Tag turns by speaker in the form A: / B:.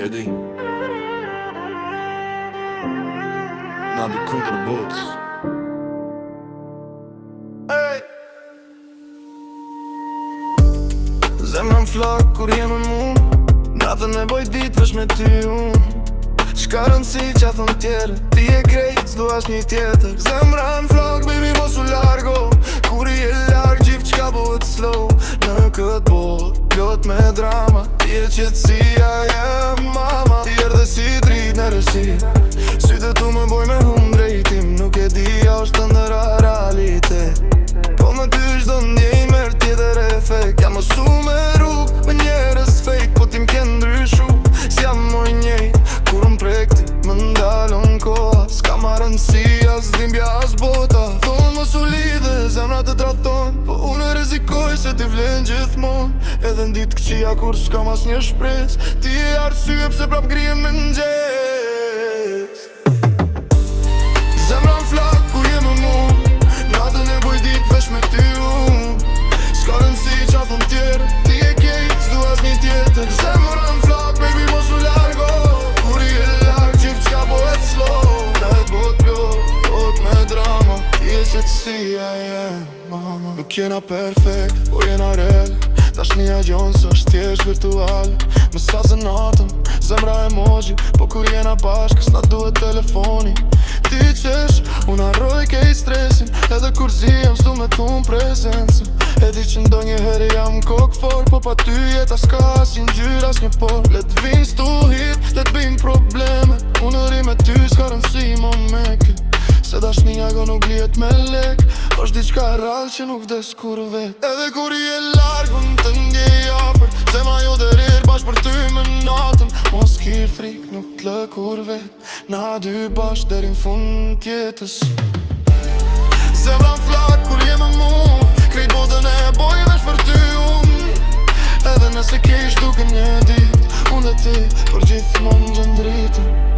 A: di na bi kundër botës. Zemra m'flak kur jem me mu, natën e boj dit vesh me ty unë. Shka rëndësi qa thon tjere, ti e krejt, s'du as një tjetër. Zemra m'flak, baby mos u largo, kur i e larg gjithë qka bëhet slow. Në këtë botë, plot me drama, ti e qetësia jem mama. Ti erdhe si drit në rësi, sytë tu më boj me hum drejtim. Nuk e di a është të ndëra realitet, po me ty shdo ndjej merë tjetër efekt. Jam mësu me rrug, me njerës fake, po ti m'ke ndryshu, s'jam moj njej. Kur m'prekti, më ndalon koha, s'ka ma rëndësi as dhimbja as bota. Thonë mos u lidhe, zemra të traton, po unë rezikoj se ti vlen gjithmon. Edhe n'dit këqia kur s'kam as një shpres, ti e arsye pse prap grije me n'gjes. Zemra m'flak kur jem me mu, natën e boj dit vesh me ty unë. S'ka rëndësi qa thon tjere, ti e kejt, s'du as një tjetër. Zemra m'flak, baby mos u largo, kur i e larg gjithë qka bëhet slow. Në et bot pjot, bot me drama, ti e qetësia jem mama. Nuk jena perfekt, po jena real, dashnia gjonë së është thjesht virtual. Më sazë natëm, zemra emoji, po kur jena bashkë s'na duhet telefoni. Ti qesh, unë arroj kej stresin, edhe kur zijem s'du me t'un prezencën. E di që ndo një heri jam kokë for, po pa ty jeta s'ka as një gjyr as një por. Let vin s'tu hit, let bim probleme, unë ri me ty s'ka rëndësi më meke. Se dashnia go nuk lihet me lek, është diçka rrallë që nuk vdes kur vet. Edhe kur i e larg, unë të ndjej afer, zemra jo dhe rirë bashkë për ty me natën. Mos kir frik, nuk t'lë kur vet, na dy bashkë deri n'fund tjetës. Zemra m'flak kur jem me mu, krejt botën e boj vesh për ty unë. Edhe nëse kesh duke një dit, unë dhe ti për gjithmonë gjën dritën.